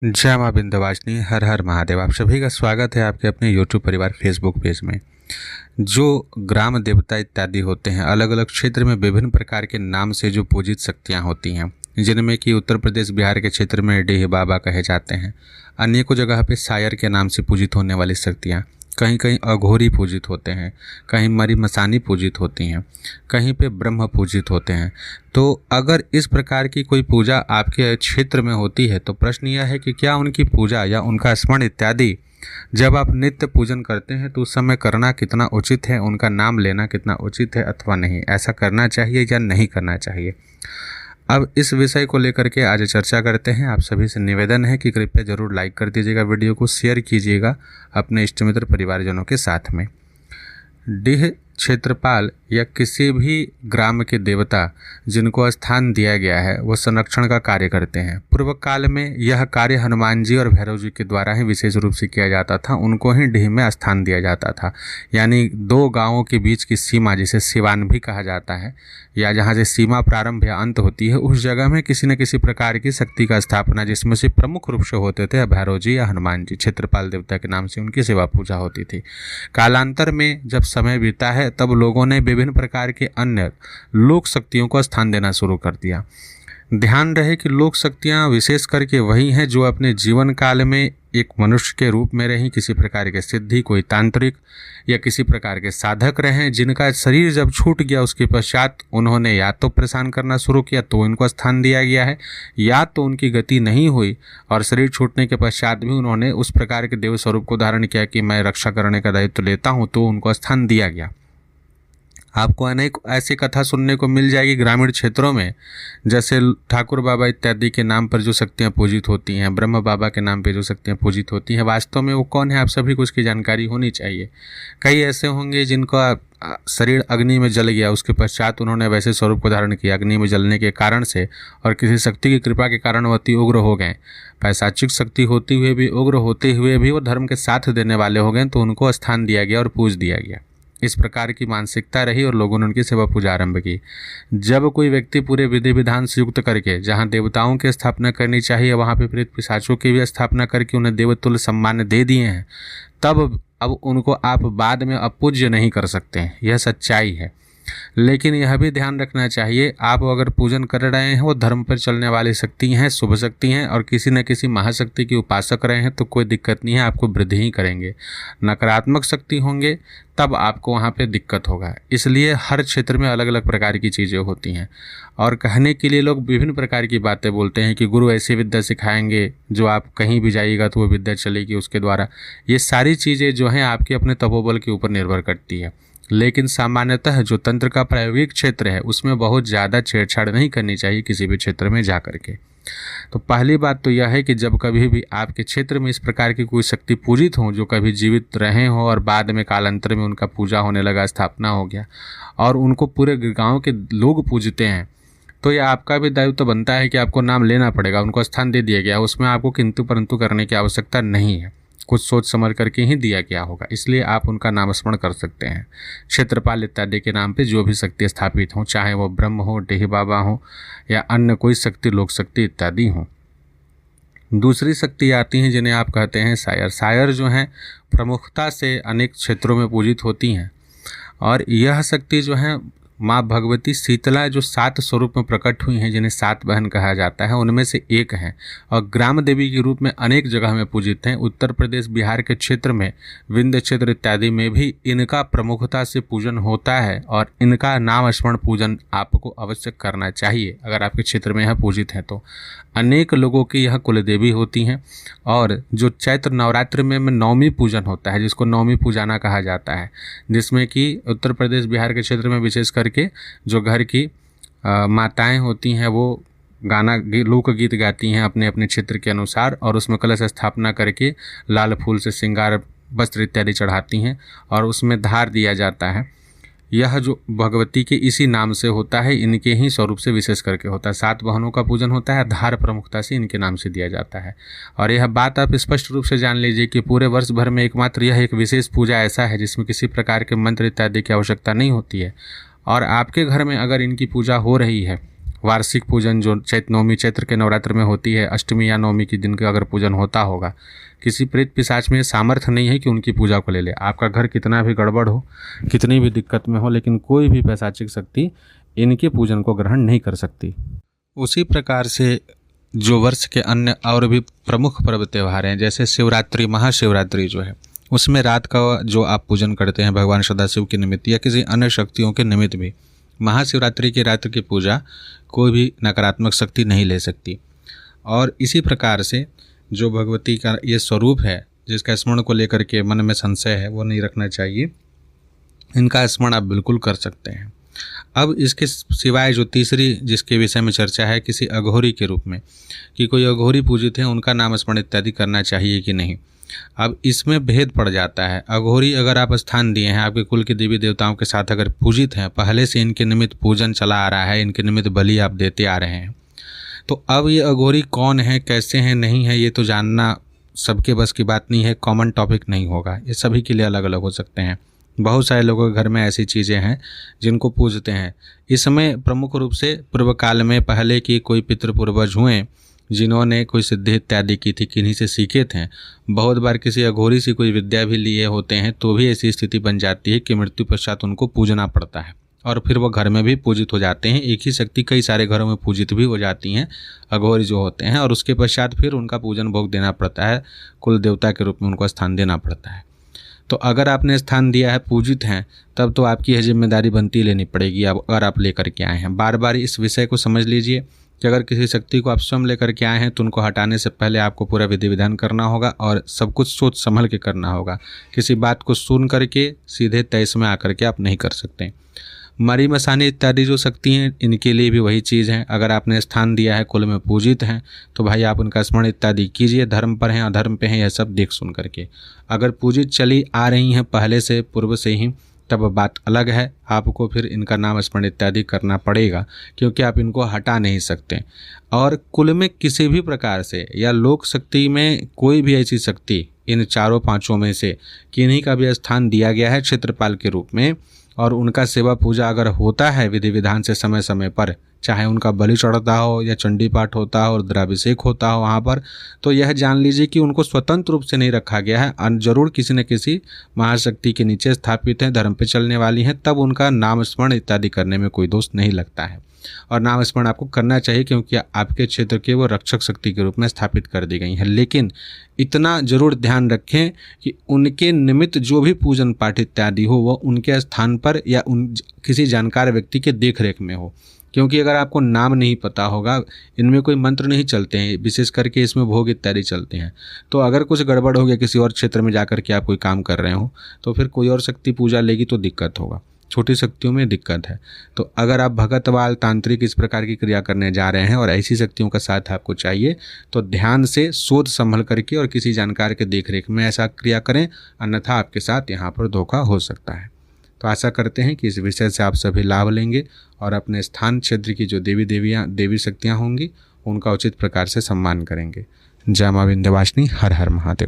जय माँ विंध्यवासिनी, हर हर महादेव। आप सभी का स्वागत है आपके अपने यूट्यूब परिवार फेसबुक पेज में। जो ग्राम देवता इत्यादि होते हैं, अलग अलग क्षेत्र में विभिन्न प्रकार के नाम से जो पूजित शक्तियाँ होती हैं, जिनमें कि उत्तर प्रदेश बिहार के क्षेत्र में डीह बाबा कहे जाते हैं। अनेकों जगह पे सायर के नाम से पूजित होने वाली शक्तियाँ, कहीं कहीं अघोरी पूजित होते हैं, कहीं मरी मसानी पूजित होती हैं, कहीं पे ब्रह्म पूजित होते हैं। तो अगर इस प्रकार की कोई पूजा आपके क्षेत्र में होती है तो प्रश्न यह है कि क्या उनकी पूजा या उनका स्मरण इत्यादि जब आप नित्य पूजन करते हैं तो उस समय करना कितना उचित है, उनका नाम लेना कितना उचित है अथवा नहीं, ऐसा करना चाहिए या नहीं करना चाहिए। अब इस विषय को लेकर के आज चर्चा करते हैं। आप सभी से निवेदन है कि कृपया जरूर लाइक कर दीजिएगा, वीडियो को शेयर कीजिएगा अपने इष्ट मित्र परिवारजनों के साथ में। डीह क्षेत्रपाल या किसी भी ग्राम के देवता जिनको स्थान दिया गया है वो संरक्षण का कार्य करते हैं। पूर्व काल में यह कार्य हनुमान जी और भैरव जी के द्वारा ही विशेष रूप से किया जाता था। उनको ही डीह में स्थान दिया जाता था, यानी दो गांवों के बीच की सीमा, जिसे सिवान भी कहा जाता है, या जहाँ से सीमा प्रारंभ या अंत होती है, उस जगह में किसी न किसी प्रकार की शक्ति का स्थापना, जिसमें से प्रमुख रूप से होते थे भैरव जी या हनुमान जी। क्षेत्रपाल देवता के नाम से उनकी सेवा पूजा होती थी। कालांतर में जब समय बीता है तब लोगों ने विभिन्न प्रकार के अन्य लोक शक्तियों को स्थान देना शुरू कर दिया। ध्यान रहे कि लोक शक्तियाँ विशेष करके वही हैं जो अपने जीवन काल में एक मनुष्य के रूप में रहीं, किसी प्रकार के सिद्धि, कोई तांत्रिक या किसी प्रकार के साधक रहे, जिनका शरीर जब छूट गया उसके पश्चात उन्होंने या तो परेशान करना शुरू किया तो इनको स्थान दिया गया है, या तो उनकी गति नहीं हुई और शरीर छूटने के पश्चात भी उन्होंने उस प्रकार के देव स्वरूप को धारण किया कि मैं रक्षा करने का दायित्व लेता हूँ, तो उनको स्थान दिया गया। आपको अनेक ऐसी कथा सुनने को मिल जाएगी ग्रामीण क्षेत्रों में, जैसे ठाकुर बाबा इत्यादि के नाम पर जो शक्तियाँ पूजित होती हैं, ब्रह्म बाबा के नाम पर जो शक्तियाँ पूजित होती हैं, वास्तव में वो कौन है आप सभी को उसकी जानकारी होनी चाहिए। कई ऐसे होंगे जिनका शरीर अग्नि में जल गया, उसके पश्चात उन्होंने वैसे स्वरूप को धारण किया अग्नि में जलने के कारण से, और किसी शक्ति की कृपा के कारण वो अति उग्र हो गए। पैशाचिक शक्ति होते हुए भी, उग्र होते हुए भी वो धर्म के साथ देने वाले हो गए, तो उनको स्थान दिया गया और पूज दिया गया। इस प्रकार की मानसिकता रही और लोगों ने उनकी सेवा पूजा आरंभ की। जब कोई व्यक्ति पूरे विधि विधान से युक्त करके जहाँ देवताओं की स्थापना करनी चाहिए वहाँ पे प्रेत पिशाचों की भी स्थापना करके उन्हें देवतुल्य सम्मान दे दिए हैं, तब अब उनको आप बाद में अपूज्य नहीं कर सकते हैं, यह सच्चाई है। लेकिन यह भी ध्यान रखना चाहिए, आप अगर पूजन कर रहे हैं वो धर्म पर चलने वाली शक्ति हैं, शुभ शक्ति हैं, और किसी न किसी महाशक्ति की उपासक रहे हैं तो कोई दिक्कत नहीं है, आपको वृद्धि ही करेंगे। नकारात्मक शक्ति होंगे तब आपको वहाँ पे दिक्कत होगा। इसलिए हर क्षेत्र में अलग अलग प्रकार की चीज़ें होती हैं, और कहने के लिए लोग विभिन्न प्रकार की बातें बोलते हैं कि गुरु ऐसी विद्या सिखाएंगे जो आप कहीं भी जाइएगा तो वो विद्या चलेगी उसके द्वारा। ये सारी चीज़ें जो हैं आपके अपने तपोबल के ऊपर निर्भर करती है। लेकिन सामान्यतः जो तंत्र का प्रायोगिक क्षेत्र है उसमें बहुत ज़्यादा छेड़छाड़ नहीं करनी चाहिए किसी भी क्षेत्र में जा करके। तो पहली बात तो यह है कि जब कभी भी आपके क्षेत्र में इस प्रकार की कोई शक्ति पूजित हो, जो कभी जीवित रहे हो और बाद में कालांतर में उनका पूजा होने लगा, स्थापना हो गया और उनको पूरे गांव के लोग पूजते हैं, तो यह आपका भी दायित्व तो बनता है कि आपको नाम लेना पड़ेगा। उनको स्थान दे दिया गया, उसमें आपको किंतु परंतु करने की आवश्यकता नहीं है, कुछ सोच समझ करके ही दिया गया होगा, इसलिए आप उनका नामस्मरण कर सकते हैं। क्षेत्रपाल इत्यादि के नाम पे जो भी शक्ति स्थापित हों, चाहे वो ब्रह्म हो, डीह बाबा हो, या अन्य कोई शक्ति, लोक शक्ति इत्यादि हों। दूसरी शक्ति आती हैं जिन्हें आप कहते हैं सायर। सायर जो हैं प्रमुखता से अनेक क्षेत्रों में पूजित होती हैं, और यह शक्ति जो है माँ भगवती शीतला जो 7 स्वरूप में प्रकट हुई हैं, जिन्हें 7 बहन कहा जाता है, उनमें से एक हैं और ग्राम देवी के रूप में अनेक जगह में पूजित हैं। उत्तर प्रदेश बिहार के क्षेत्र में विंध्य क्षेत्र इत्यादि में भी इनका प्रमुखता से पूजन होता है, और इनका नाम स्मरण पूजन आपको अवश्य करना चाहिए अगर आपके क्षेत्र में यह पूजित हैं तो। अनेक लोगों की यह कुलदेवी होती हैं, और जो चैत्र नवरात्र में नवमी पूजन होता है, जिसको नवमी पूजाना कहा जाता है, जिसमें कि उत्तर प्रदेश बिहार के क्षेत्र में विशेष करके जो घर की माताएं होती हैं वो गाना लोकगीत गाती हैं अपने अपने क्षेत्र के अनुसार, और उसमें कलश स्थापना करके लाल फूल से श्रृंगार वस्त्र इत्यादि चढ़ाती हैं और उसमें धार दिया जाता है। यह जो भगवती के इसी नाम से होता है, इनके ही स्वरूप से विशेष करके होता है। 7 बहनों का पूजन होता है, धार प्रमुखता से इनके नाम से दिया जाता है। और यह बात आप स्पष्ट रूप से जान लीजिए कि पूरे वर्ष भर में एकमात्र यह एक विशेष पूजा ऐसा है जिसमें किसी प्रकार के मंत्र इत्यादि की आवश्यकता नहीं होती है, और आपके घर में अगर इनकी पूजा हो रही है वार्षिक पूजन जो चैत्र नवमी चैत्र के नवरात्र में होती है, अष्टमी या नवमी के दिन का अगर पूजन होता होगा, किसी प्रेत पिशाच में सामर्थ्य नहीं है कि उनकी पूजा को ले ले। आपका घर कितना भी गड़बड़ हो, कितनी भी दिक्कत में हो, लेकिन कोई भी पैशाचिक शक्ति इनके पूजन को ग्रहण नहीं कर सकती। उसी प्रकार से जो वर्ष के अन्य और भी प्रमुख पर्व त्यौहार हैं, जैसे शिवरात्रि, महाशिवरात्रि जो है, उसमें रात का जो आप पूजन करते हैं भगवान सदाशिव के निमित्त या किसी अन्य शक्तियों के निमित्त भी, महाशिवरात्रि की रात की पूजा कोई भी नकारात्मक शक्ति नहीं ले सकती। और इसी प्रकार से जो भगवती का ये स्वरूप है, जिसका स्मरण को लेकर के मन में संशय है, वो नहीं रखना चाहिए। इनका स्मरण आप बिल्कुल कर सकते हैं। अब इसके सिवाय जो तीसरी जिसके विषय में चर्चा है, किसी अघोरी के रूप में, कि कोई अघोरी पूजित है, उनका नाम स्मरण इत्यादि करना चाहिए कि नहीं। अब इसमें भेद पड़ जाता है। अघोरी अगर आप स्थान दिए हैं, आपके कुल के देवी देवताओं के साथ अगर पूजित हैं, पहले से इनके निमित्त पूजन चला आ रहा है, इनके निमित्त बलि आप देते आ रहे हैं, तो अब ये अघोरी कौन है, कैसे हैं, नहीं है, ये तो जानना सबके बस की बात नहीं है, कॉमन टॉपिक नहीं होगा, ये सभी के लिए अलग अलग हो सकते हैं। बहुत सारे लोगों के घर में ऐसी चीज़ें हैं जिनको पूजते हैं। इसमें प्रमुख रूप से पूर्व काल में पहले की कोई पितृ पूर्वज हुए जिन्होंने कोई सिद्धि इत्यादि की थी, किन्हीं से सीखे थे। बहुत बार किसी अघोरी से कोई विद्या भी लिए होते हैं, तो भी ऐसी स्थिति बन जाती है कि मृत्यु पश्चात उनको पूजना पड़ता है और फिर वो घर में भी पूजित हो जाते हैं। एक ही शक्ति कई सारे घरों में पूजित भी हो जाती हैं अघोरी जो होते हैं, और उसके पश्चात फिर उनका पूजन भोग देना पड़ता है, कुल देवता के रूप में उनको स्थान देना पड़ता है। तो अगर आपने स्थान दिया है, पूजित हैं, तब तो आपकी यह जिम्मेदारी बनती लेनी पड़ेगी। अब अगर आप लेकर के आए हैं, बार बार इस विषय को समझ लीजिए कि अगर किसी शक्ति को आप स्वयं लेकर के आए हैं तो उनको हटाने से पहले आपको पूरा विधि विधान करना होगा और सब कुछ सोच संभल के करना होगा। किसी बात को सुन करके सीधे तैस में आकर के आप नहीं कर सकते। मरी मसानी इत्यादि जो शक्ति हैं, इनके लिए भी वही चीज़ है। अगर आपने स्थान दिया है, कुल में पूजित हैं, तो भाई आप उनका स्मरण इत्यादि कीजिए। धर्म पर हैं, अधर्म पे हैं, यह सब देख सुन करके। अगर पूजित चली आ रही हैं पहले से, पूर्व से ही, तब बात अलग है, आपको फिर इनका नाम स्मरण इत्यादि करना पड़ेगा, क्योंकि आप इनको हटा नहीं सकते। और कुल में किसी भी प्रकार से या लोक शक्ति में कोई भी ऐसी शक्ति इन चारों पांचों में से किन्हीं का भी स्थान दिया गया है क्षेत्रपाल के रूप में, और उनका सेवा पूजा अगर होता है विधि विधान से समय समय पर, चाहे उनका बलि चढ़ता हो या चंडी पाठ होता हो, रुद्राभिषेक होता हो वहाँ पर, तो यह जान लीजिए कि उनको स्वतंत्र रूप से नहीं रखा गया है, जरूर किसी न किसी महाशक्ति के नीचे स्थापित हैं, धर्म पे चलने वाली हैं, तब उनका नाम स्मरण इत्यादि करने में कोई दोष नहीं लगता है। और नाम स्मरण आपको करना चाहिए, क्योंकि आपके क्षेत्र के वो रक्षक शक्ति के रूप में स्थापित कर दी गई हैं। लेकिन इतना जरूर ध्यान रखें कि उनके निमित्त जो भी पूजन पाठ इत्यादि हो, वो उनके स्थान पर या किसी जानकार व्यक्ति के देख रेख में हो। क्योंकि अगर आपको नाम नहीं पता होगा, इनमें कोई मंत्र नहीं चलते हैं, विशेष करके इसमें भोग इत्यादि चलते हैं, तो अगर कुछ गड़बड़ हो गया, किसी और क्षेत्र में जाकर के आप कोई काम कर रहे हो, तो फिर कोई और शक्ति पूजा लेगी तो दिक्कत होगा। छोटी शक्तियों में दिक्कत है। तो अगर आप भगतवाल तांत्रिक इस प्रकार की क्रिया करने जा रहे हैं और ऐसी शक्तियों का साथ आपको चाहिए, तो ध्यान से सोच संभल करके और किसी जानकार के देखरेख में ऐसा क्रिया करें, अन्यथा आपके साथ यहाँ पर धोखा हो सकता है। तो आशा करते हैं कि इस विषय से आप सभी लाभ लेंगे और अपने स्थान क्षेत्र की जो देवी शक्तियाँ होंगी उनका उचित प्रकार से सम्मान करेंगे। जय मां विंध्यवासिनी। हर हर महादेव।